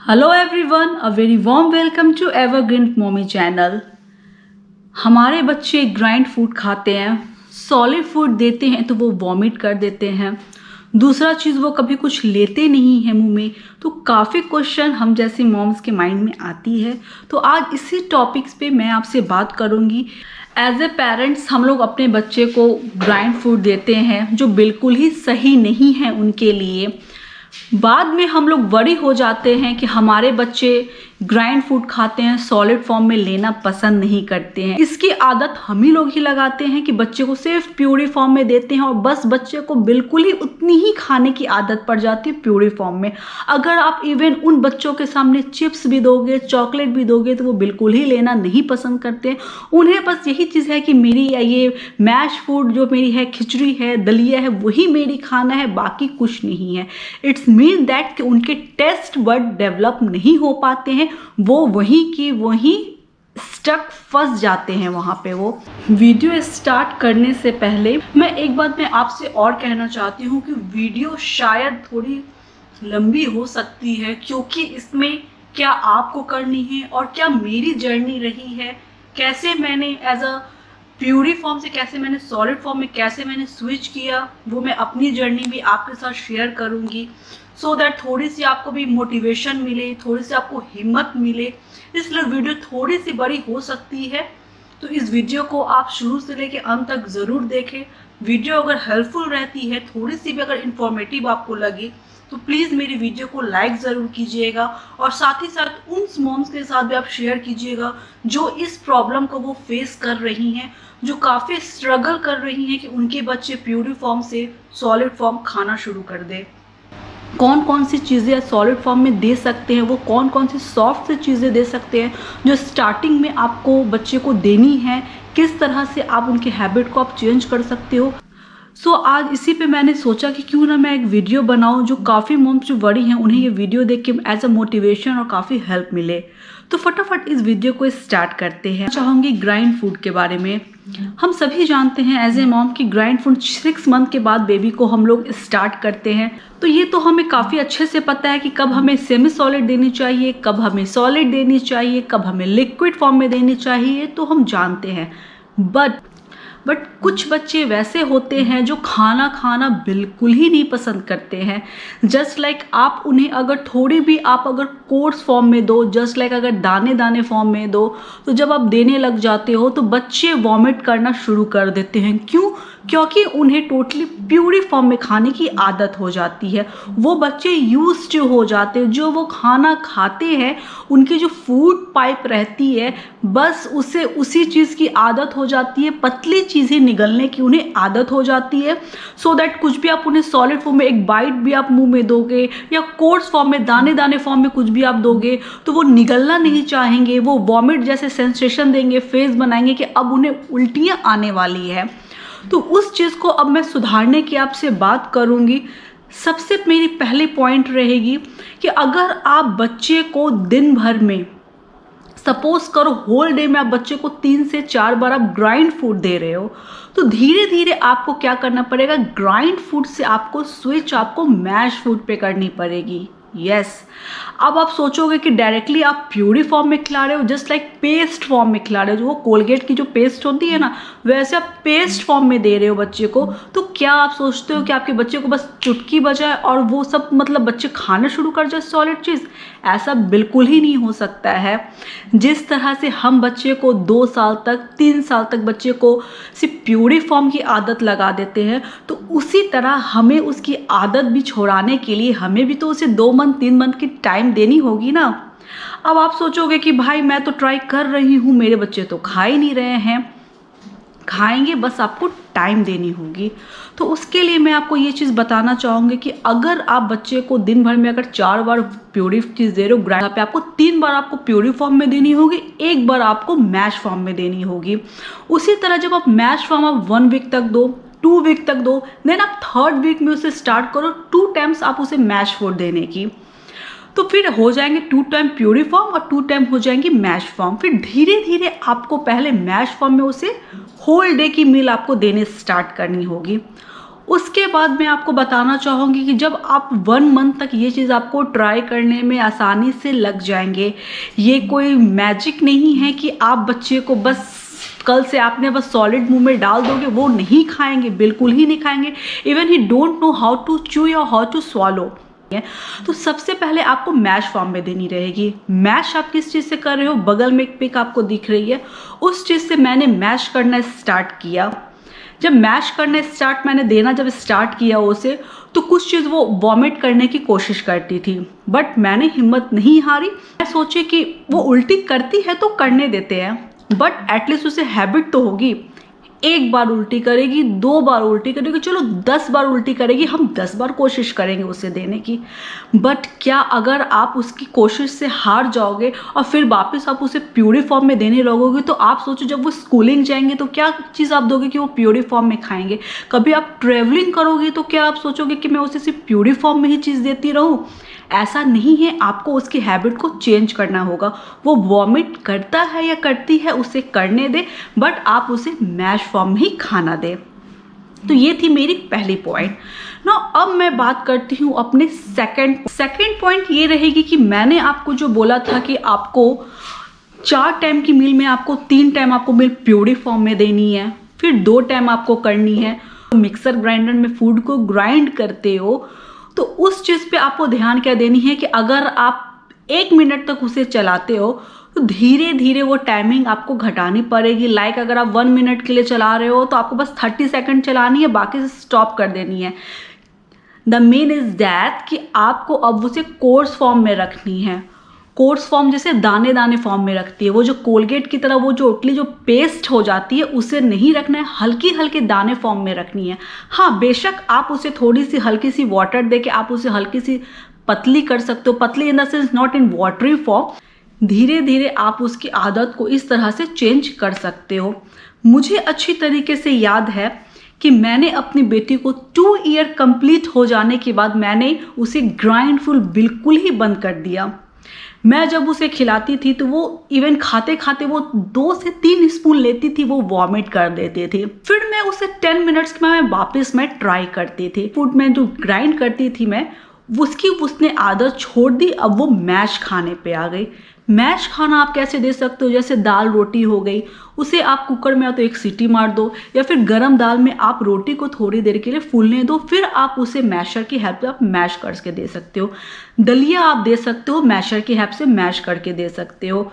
Hello everyone, a very warm welcome to Evergreen Mommy channel. हमारे बच्चे grind food खाते हैं, सॉलिड फूड देते हैं तो वो वॉमिट कर देते हैं। दूसरा चीज़, वो कभी कुछ लेते नहीं हैं मुंह में। तो काफ़ी क्वेश्चन हम जैसे मॉम्स के माइंड में आती है। तो आज इसी टॉपिक्स पे मैं आपसे बात करूँगी। एज ए पेरेंट्स हम लोग अपने बच्चे को ग्राइंड फूड देते हैं जो बिल्कुल ही सही नहीं है उनके लिए। बाद में हम लोग वरी हो जाते हैं कि हमारे बच्चे ग्राइंड फूड खाते हैं, सॉलिड फॉर्म में लेना पसंद नहीं करते हैं। इसकी आदत हम ही लोग ही लगाते हैं कि बच्चे को सिर्फ प्यूरी फॉर्म में देते हैं और बस बच्चे को बिल्कुल ही उतनी ही खाने की आदत पड़ जाती है प्यूरी फॉर्म में। अगर आप इवन उन बच्चों के सामने चिप्स भी दोगे, चॉकलेट भी दोगे तो वो बिल्कुल ही लेना नहीं पसंद करते। उन्हें बस यही चीज़ है कि मेरी ये मैश फूड जो मेरी है, खिचड़ी है, दलिया है, वही मेरी खाना है, बाकी कुछ नहीं है। इट्स मीन दैट कि उनके टेस्ट बड डेवलप नहीं हो पाते हैं, वो वहीं की वहीं स्टक फंस जाते हैं वहाँ पे। वो वीडियो स्टार्ट करने से पहले मैं एक बात मैं आपसे और कहना चाहती हूँ कि वीडियो शायद थोड़ी लंबी हो सकती है, क्योंकि इसमें क्या आपको करनी है और क्या मेरी जर्नी रही है, कैसे मैंने एज अ प्यूरी फॉर्म से कैसे मैंने सॉलिड फॉर्म में कैसे मैंने स्विच किया, वो मैं अपनी जर्नी भी आपके साथ शेयर करूँगी। सो दैट थोड़ी सी आपको भी मोटिवेशन मिले, थोड़ी सी आपको हिम्मत मिले। इसलिए वीडियो थोड़ी सी बड़ी हो सकती है, तो इस वीडियो को आप शुरू से लेके अंत तक ज़रूर देखें। वीडियो अगर हेल्पफुल रहती है, थोड़ी सी भी अगर इन्फॉर्मेटिव आपको लगी, तो प्लीज़ मेरी वीडियो को लाइक ज़रूर कीजिएगा और साथ ही साथ उन मॉम्स के साथ भी आप शेयर कीजिएगा जो इस प्रॉब्लम को वो फेस कर रही हैं, जो काफ़ी स्ट्रगल कर रही हैं कि उनके बच्चे प्यूरी फॉर्म से सॉलिड फॉर्म खाना शुरू कर दें। कौन कौन सी चीज़ें सॉलिड फॉर्म में दे सकते हैं, वो कौन कौन सी सॉफ्ट सी चीज़ें दे सकते हैं जो स्टार्टिंग में आपको बच्चे को देनी है, किस तरह से आप उनके हैबिट को आप चेंज कर सकते हो। सो आज इसी पे मैंने सोचा कि क्यों ना मैं एक वीडियो बनाऊं जो काफ़ी मॉम्स जो बड़ी हैं उन्हें ये वीडियो देख के एज अ मोटिवेशन और काफ़ी हेल्प मिले। तो फटाफट इस वीडियो को स्टार्ट करते हैं। चाहूँगी ग्राइंड फूड के बारे में। हम सभी जानते हैं एज ए मॉम कि ग्राइंड फूड 6 मंथ के बाद बेबी को हम लोग स्टार्ट करते हैं। तो ये तो हमें काफ़ी अच्छे से पता है कि कब हमें सेमी सॉलिड देनी चाहिए, कब हमें सॉलिड देनी चाहिए, कब हमें लिक्विड फॉर्म में देनी चाहिए, तो हम जानते हैं। बट कुछ बच्चे वैसे होते हैं जो खाना खाना बिल्कुल ही नहीं पसंद करते हैं। जस्ट लाइक आप उन्हें अगर थोड़ी भी आप अगर कोर्स फॉर्म में दो, जस्ट लाइक अगर दाने दाने फॉर्म में दो, तो जब आप देने लग जाते हो तो बच्चे वॉमिट करना शुरू कर देते हैं। क्यों? क्योंकि उन्हें टोटली प्यूरी फॉर्म में खाने की आदत हो जाती है। वो बच्चे यूज्ड हो जाते हैं, जो वो खाना खाते हैं उनकी जो फूड पाइप रहती है बस उसे उसी चीज़ की आदत हो जाती है, पतली चीज़ें निगलने की उन्हें आदत हो जाती है। सो दैट कुछ भी आप उन्हें सॉलिड फॉर्म में एक बाइट भी आप मुंह में दोगे या कोर्स फॉर्म में दाने दाने फॉर्म में कुछ भी आप दोगे तो वो निगलना नहीं चाहेंगे, वो वॉमिट जैसे सेंसेशन देंगे, फेस बनाएंगे कि अब उन्हें उल्टियाँ आने वाली है। तो उस चीज़ को अब मैं सुधारने की आपसे बात करूँगी। सबसे मेरी पहली पॉइंट रहेगी कि अगर आप बच्चे को दिन भर में सपोज करो होल डे में आप बच्चे को 3 से 4 बार आप ग्राइंड फूड दे रहे हो, तो धीरे धीरे आपको क्या करना पड़ेगा, ग्राइंड फूड से आपको स्विच आपको मैश फूड पे करनी पड़ेगी। यस अब आप सोचोगे कि डायरेक्टली आप प्यूरी फॉर्म में खिला रहे हो, जस्ट लाइक पेस्ट फॉर्म में खिला रहे हो, जो वो कोलगेट की जो पेस्ट होती है ना, वैसे आप पेस्ट फॉर्म में दे रहे हो बच्चे को। तो क्या आप सोचते हो कि आपके बच्चे को बस चुटकी बजाए और वो सब मतलब बच्चे खाना शुरू कर जाए सॉलिड चीज़? ऐसा बिल्कुल ही नहीं हो सकता है। जिस तरह से हम बच्चे को 2 साल तक 3 साल तक बच्चे को सिर्फ प्यूरी फॉर्म की आदत लगा देते हैं, तो उसी तरह हमें उसकी आदत भी छोड़ाने के लिए हमें भी तो उसे 2 मंथ 3 मंथ की टाइम देनी होगी ना। अब आप सोचोगे कि भाई मैं तो ट्राई कर रही हूँ, मेरे बच्चे तो खा ही नहीं रहे हैं। खाएंगे, बस आपको टाइम देनी होगी। तो उसके लिए मैं आपको ये चीज़ बताना चाहूँगी कि अगर आप बच्चे को दिन भर में अगर 4 बार प्यूरी चीज़ दे रहे हो ग्राइंड पे, आपको 3 बार आपको प्यूरी फॉर्म में देनी होगी, 1 बार आपको मैश फॉर्म में देनी होगी। उसी तरह जब आप मैश फॉर्म आप 1 वीक तक दो, 2 वीक तक दो, देन आप 3rd वीक में उसे स्टार्ट करो 2 टाइम्स आप उसे मैश फूड देने की। तो फिर हो जाएंगे 2 टाइम प्यूरी फॉर्म और 2 टाइम हो जाएंगी मैश फॉर्म। फिर धीरे धीरे आपको पहले मैश फॉर्म में उसे होल डे की मील आपको देने स्टार्ट करनी होगी। उसके बाद मैं आपको बताना चाहूँगी कि जब आप 1 मंथ तक ये चीज़ आपको ट्राई करने में आसानी से लग जाएंगे, ये कोई मैजिक नहीं है कि आप बच्चे को बस कल से आपने बस सॉलिड मुंह में डाल दोगे, वो नहीं खाएंगे, बिल्कुल ही नहीं खाएंगे। Even he don't know how to chew या हाउ टू स्वॉलो। तो सबसे पहले आपको मैश फॉर्म में देनी रहेगी। मैश आप किस चीज़ से कर रहे हो, बगल में एक पिक आपको दिख रही है, उस चीज़ से मैंने मैश करना स्टार्ट किया। जब मैश करना मैंने देना जब स्टार्ट किया उसे, तो कुछ चीज़ वो वॉमिट करने की कोशिश करती थी, बट मैंने हिम्मत नहीं हारी। मैं सोचे कि वो उल्टी करती है तो करने देते हैं, बट एटलीस्ट उसे हैबिट तो होगी। 1 बार उल्टी करेगी, 2 बार उल्टी करेगी, चलो 10 बार उल्टी करेगी, हम 10 बार कोशिश करेंगे उसे देने की। बट क्या अगर आप उसकी कोशिश से हार जाओगे और फिर वापस आप उसे प्यूरी फॉर्म में देने लगोगे, तो आप सोचो जब वो स्कूलिंग जाएंगे तो क्या चीज़ आप दोगे कि वो प्यूरी फॉर्म में खाएंगे। कभी आप ट्रेवलिंग करोगे तो क्या आप सोचोगे कि मैं उसे सिर्फ प्यूरी फॉर्म में ही चीज़ देती रहूँ। ऐसा नहीं है, आपको उसकी हैबिट को चेंज करना होगा। वो वॉमिट करता है या करती है उसे करने दे, बट आप उसे मैश फॉर्म ही खाना दे। तो ये थी मेरी पहली पॉइंट ना। अब मैं बात करती हूँ अपने सेकंड पॉइंट। ये रहेगी कि मैंने आपको जो बोला था कि आपको 4 टाइम की मील में आपको 3 टाइम आपको मील प्यूरी फॉर्म में देनी है, फिर 2 टाइम आपको करनी है। मिक्सर ग्राइंडर में फूड को ग्राइंड करते हो तो उस चीज़ पे आपको ध्यान क्या देनी है कि अगर आप 1 मिनट तक उसे चलाते हो तो धीरे धीरे वो टाइमिंग आपको घटानी पड़ेगी। लाइक अगर आप 1 मिनट के लिए चला रहे हो तो आपको बस 30 सेकंड चलानी है, बाकी से स्टॉप कर देनी है। द मेन इज दैट कि आपको अब उसे कोर्स फॉर्म में रखनी है। कोर्स फॉर्म जैसे दाने दाने फॉर्म में रखती है, वो जो कोलगेट की तरह वो जो उटली जो पेस्ट हो जाती है उसे नहीं रखना है, हल्की हल्के दाने फॉर्म में रखनी है। हाँ, बेशक आप उसे थोड़ी सी हल्की सी वाटर दे के आप उसे हल्की सी पतली कर सकते हो, पतली in the sense not in watery form. धीरे धीरे आप उसकी आदत को इस तरह से चेंज कर सकते हो। मुझे अच्छी तरीके से याद है कि मैंने अपनी बेटी को 2 ईयर कंप्लीट हो जाने के बाद मैंने उसे ग्राइंड फूड बिल्कुल ही बंद कर दिया। मैं जब उसे खिलाती थी तो वो इवन खाते खाते वो 2 से 3 स्पून लेती थी, वो वॉमिट कर देते थे। फिर मैं उसे 10 मिनट्स में मैं वापस ट्राई करती थी। फूड में जो ग्राइंड करती थी मैं, उसने आदत छोड़ दी। अब वो मैश खाने पे आ गई। मैश खाना आप कैसे दे सकते हो, जैसे दाल रोटी हो गई, उसे आप कुकर में या तो 1 सीटी मार दो, या फिर गरम दाल में आप रोटी को थोड़ी देर के लिए फूलने दो, फिर आप उसे मैशर की हेल्प से आप मैश करके दे सकते हो। दलिया आप दे सकते हो, मैशर की हेल्प से मैश करके दे सकते हो।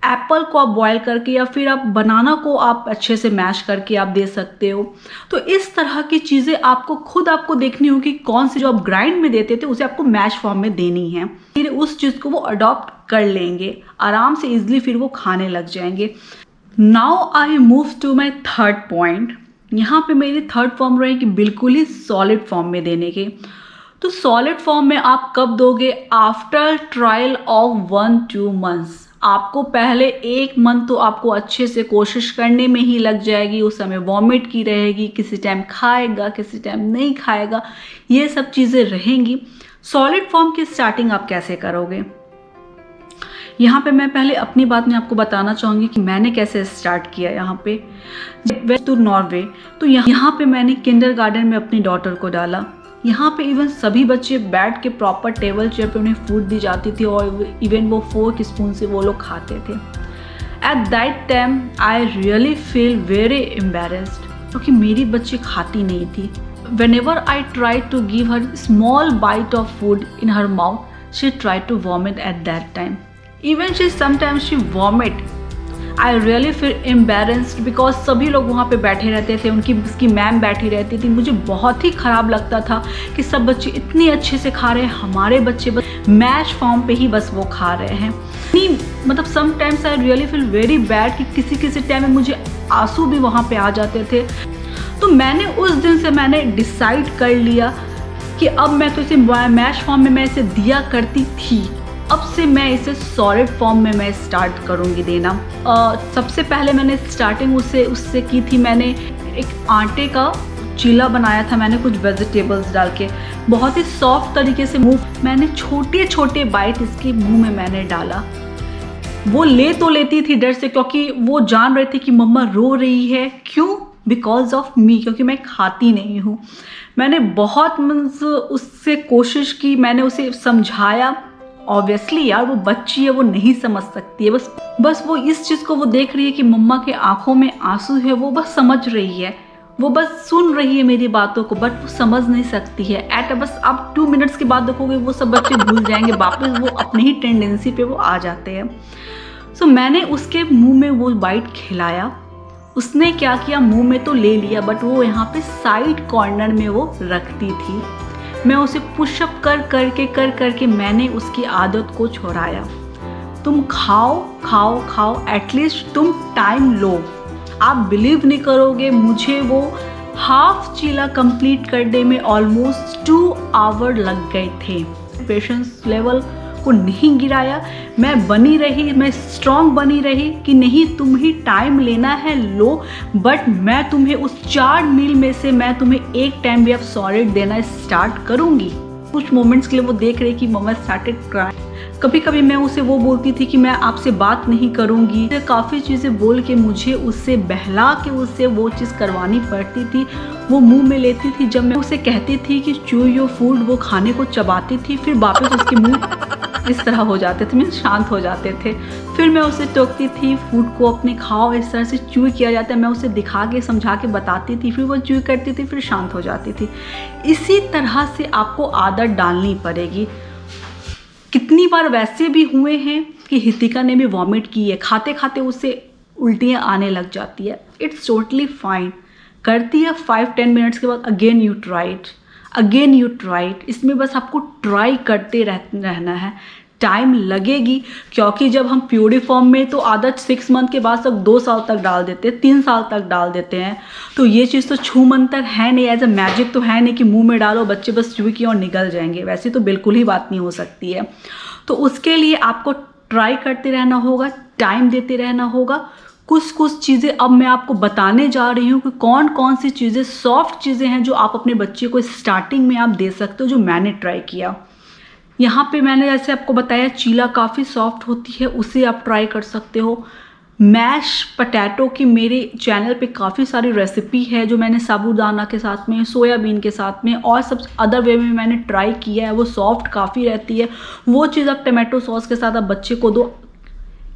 एप्पल को आप बॉयल करके या फिर आप बनाना को आप अच्छे से मैश करके आप दे सकते हो। तो इस तरह की चीज़ें आपको देखनी होगी, कौन सी जो आप ग्राइंड में देते थे उसे आपको मैश फॉर्म में देनी है। फिर उस चीज़ को वो अडॉप्ट कर लेंगे आराम से, इजिली फिर वो खाने लग जाएंगे। Now I move to my 3rd point. यहाँ पे मेरी 3rd फॉर्म रहेगी बिल्कुल ही सॉलिड फॉर्म में देने के। तो सॉलिड फॉर्म में आप कब दोगे, आफ्टर ट्रायल ऑफ 1-2 मंथ्स। आपको पहले 1 मंथ तो आपको अच्छे से कोशिश करने में ही लग जाएगी। उस समय वॉमिट की रहेगी, किसी टाइम खाएगा, किसी टाइम नहीं खाएगा, ये सब चीज़ें रहेंगी। सॉलिड फॉर्म की स्टार्टिंग आप कैसे करोगे, यहाँ पे मैं पहले अपनी बात में आपको बताना चाहूँगी कि मैंने कैसे स्टार्ट किया। यहाँ पे वेस्ट टू नॉर्वे, तो यहाँ पे मैंने किंडरगार्टन में अपनी डॉटर को डाला। यहाँ पे इवन सभी बच्चे बैठ के प्रॉपर टेबल चेयर पे उन्हें फूड दी जाती थी और इवन वो फोर्क स्पून से वो लोग खाते थे। At that time I really feel very embarrassed, क्योंकि मेरी बच्ची खाती नहीं थी। Whenever I tried to give her small bite of food in her mouth, she tried to vomit at that time. Even sometimes she vomit. I really feel embarrassed because सभी लोग वहाँ पे बैठे रहते थे, उसकी मैम बैठी रहती थी। मुझे बहुत ही ख़राब लगता था कि सब बच्चे इतनी अच्छे से खा रहे हैं, हमारे बच्चे बस मैश फॉर्म पे ही बस वो खा रहे हैं। मतलब sometimes I really feel very bad कि किसी टाइम में मुझे आंसू भी वहाँ पे आ जाते थे। तो मैंने उस दिन से मैंने डिसाइड कर लिया कि अब मैं तो इसे मैश फॉर्म में मैं इसे दिया करती थी, अब से मैं इसे सॉलिड फॉर्म में मैं स्टार्ट करूँगी देना। सबसे पहले मैंने स्टार्टिंग उससे की थी। मैंने एक आटे का चीला बनाया था, मैंने कुछ वेजिटेबल्स डाल के बहुत ही सॉफ्ट तरीके से मैंने छोटे छोटे बाइट इसके मुंह में मैंने डाला। वो ले तो लेती थी डर से, क्योंकि वो जान रही थी कि मम्मा रो रही है। क्यों? बिकॉज ऑफ मी, क्योंकि मैं खाती नहीं हूँ। मैंने बहुत उससे कोशिश की, मैंने उसे समझाया। ऑब्वियसली यार वो बच्ची है, वो नहीं समझ सकती है। बस वो इस चीज़ को वो देख रही है कि मम्मा के आंखों में आंसू है, वो बस समझ रही है, वो बस सुन रही है मेरी बातों को, बट वो समझ नहीं सकती है। बस आप 2 मिनट्स के बाद देखोगे वो सब बच्चे भूल जाएंगे, वापस वो अपनी ही टेंडेंसी पे वो आ जाते हैं। सो मैंने उसके मुंह में वो बाइट खिलाया। उसने क्या किया, मुंह में तो ले लिया, बट वो यहाँ पे साइड कॉर्नर में वो रखती थी। मैं उसे पुशअप कर करके मैंने उसकी आदत को छुड़ाया। तुम खाओ खाओ खाओ, एटलीस्ट तुम टाइम लो। आप बिलीव नहीं करोगे, मुझे वो हाफ चीला कंप्लीट करने में ऑलमोस्ट 2 आवर लग गए थे। पेशेंस लेवल को नहीं गिराया, मैं बनी रही, मैं स्ट्रांग बनी रही कि नहीं तुम ही टाइम लेना है लो, बट मैं तुम्हें उस 4 मील में से मैं तुम्हें एक टाइम भी अब सॉलिड देना स्टार्ट करूँगी। कुछ मोमेंट्स के लिए वो देख रही कि मम्मा स्टार्टेड क्राइंग। कभी कभी मैं उसे वो बोलती थी कि मैं आपसे बात नहीं करूँगी, काफ़ी चीज़ें बोल के मुझे उससे बहला के उससे वो चीज़ करवानी पड़ती थी। वो मुंह में लेती थी। जब मैं उसे कहती थी कि च्यू योर फूड, वो खाने को चबाती थी, फिर वापस उसके मुंह इस तरह हो जाते थे, मीन्स शांत हो जाते थे। फिर मैं उसे टोकती थी, फूड को अपने खाओ, इस तरह से च्यू किया जाता है। मैं उसे दिखा के समझा के बताती थी, फिर वो च्यू करती थी, फिर शांत हो जाती थी। इसी तरह से आपको आदत डालनी पड़ेगी। कितनी बार वैसे भी हुए हैं कि हितिका ने भी वॉमिट की है, खाते खाते उससे उल्टियाँ आने लग जाती है। It's totally fine. करती है 5-10 मिनट्स के बाद अगेन यू ट्राई इट। इसमें बस आपको ट्राई करते रहना है। टाइम लगेगी, क्योंकि जब हम प्यूरिफॉर्म में तो आदत 6 मंथ के बाद तक 2 साल तक डाल देते हैं, 3 साल तक डाल देते हैं। तो ये चीज़ तो छू मंतर है नहीं, एज अ मैजिक तो है नहीं कि मुंह में डालो बच्चे बस चूई की और निकल जाएंगे। वैसे तो बिल्कुल ही बात नहीं हो सकती है। तो उसके लिए आपको ट्राई करते रहना होगा, टाइम देते रहना होगा। कुछ चीज़ें अब मैं आपको बताने जा रही हूँ कि कौन कौन सी चीज़ें, सॉफ्ट चीज़ें हैं जो आप अपने बच्चे को स्टार्टिंग में आप दे सकते हो, जो मैंने ट्राई किया। यहाँ पे मैंने जैसे आपको बताया चीला काफ़ी सॉफ्ट होती है, उसे आप ट्राई कर सकते हो। मैश पटैटो की मेरे चैनल पे काफ़ी सारी रेसिपी है जो मैंने साबूदाना के साथ में, सोयाबीन के साथ में और सब अदर वे में मैंने ट्राई किया है। वो सॉफ्ट काफ़ी रहती है। वो चीज़ आप टमाटो सॉस के साथ आप बच्चे को दो।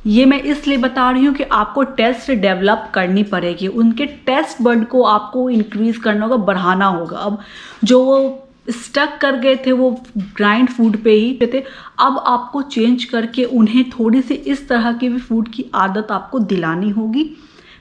ये मैं इसलिए बता रही हूँ कि आपको टेस्ट डेवलप करनी पड़ेगी, उनके टेस्ट बड को आपको इंक्रीज़ करना होगा, बढ़ाना होगा। अब जो वो स्टक कर गए थे वो ग्राइंड फूड पे ही थे, अब आपको चेंज करके उन्हें थोड़ी सी इस तरह की भी फूड की आदत आपको दिलानी होगी।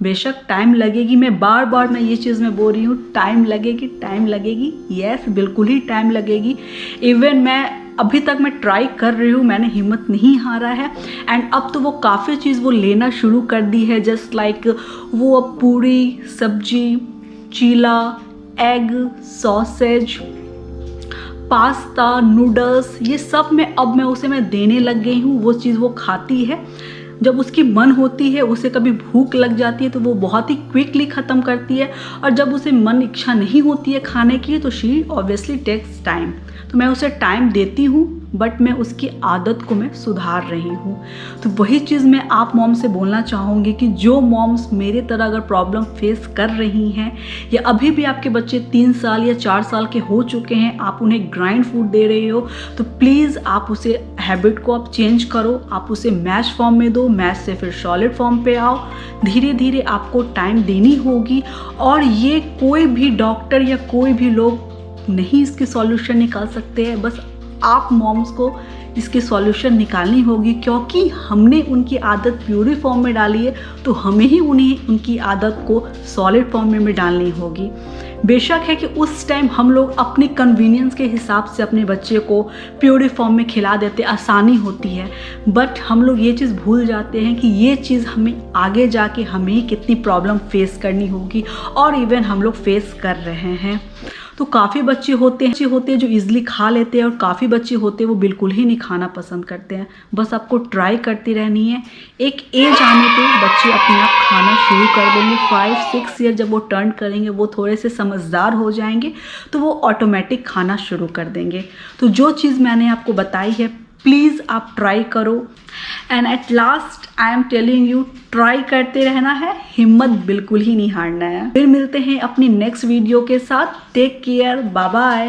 बेशक टाइम लगेगी, मैं बार बार मैं ये चीज़ मैं बोल रही हूँ, टाइम लगेगी। यस, बिल्कुल ही टाइम लगेगी। इवन मैं अभी तक मैं ट्राई कर रही हूँ, मैंने हिम्मत नहीं हारा है। एंड अब तो वो काफ़ी चीज़ वो लेना शुरू कर दी है, जस्ट लाइक वो अब पूरी सब्जी, चीला, एग, सॉसेज, पास्ता, नूडल्स, ये सब अब मैं उसे देने लग गई हूँ। वो चीज़ वो खाती है। जब उसकी मन होती है, उसे कभी भूख लग जाती है तो वो बहुत ही क्विकली ख़त्म करती है, और जब उसे मन इच्छा नहीं होती है खाने की तो शी ऑब्वियसली टेक्स टाइम। तो मैं उसे टाइम देती हूँ, बट मैं उसकी आदत को मैं सुधार रही हूँ। तो वही चीज़ मैं आप मॉम से बोलना चाहूँगी कि जो मॉम्स मेरे तरह अगर प्रॉब्लम फेस कर रही हैं, या अभी भी आपके बच्चे 3 साल या 4 साल के हो चुके हैं, आप उन्हें ग्राइंड फूड दे रहे हो, तो प्लीज़ आप उसे हैबिट को आप चेंज करो। आप उसे मैश फॉर्म में दो, मैश से फिर सॉलिड फॉर्म पे आओ। धीरे धीरे आपको टाइम देनी होगी, और ये कोई भी डॉक्टर या कोई भी लोग नहीं इसके सॉल्यूशन निकाल सकते हैं। बस आप मॉम्स को इसकी सॉल्यूशन निकालनी होगी, क्योंकि हमने उनकी आदत प्यूरी फॉर्म में डाली है, तो हमें ही उन्हें उनकी आदत को सॉलिड फॉर्म में डालनी होगी। बेशक है कि उस टाइम हम लोग अपनी कन्वीनियंस के हिसाब से अपने बच्चे को प्यूरी फॉर्म में खिला देते, आसानी होती है, बट हम लोग ये चीज़ भूल जाते हैं कि ये चीज़ हमें आगे जाके हमें ही कितनी प्रॉब्लम फेस करनी होगी, और इवन हम लोग फेस कर रहे हैं। तो काफ़ी बच्चे होते हैं जो इजीली खा लेते हैं, और काफ़ी बच्चे होते हैं वो बिल्कुल ही नहीं खाना पसंद करते हैं। बस आपको ट्राई करती रहनी है। एक एज आने पे बच्चे अपने आप खाना शुरू कर देंगे। 5-6 ईयर जब वो टर्न करेंगे, वो थोड़े से समझदार हो जाएंगे, तो वो ऑटोमेटिक खाना शुरू कर देंगे। तो जो चीज़ मैंने आपको बताई है, प्लीज़ आप ट्राई करो। And at last I am telling you, try करते रहना है, हिम्मत बिल्कुल ही नहीं हारना है। फिर मिलते हैं अपनी नेक्स्ट वीडियो के साथ। Take care, bye bye.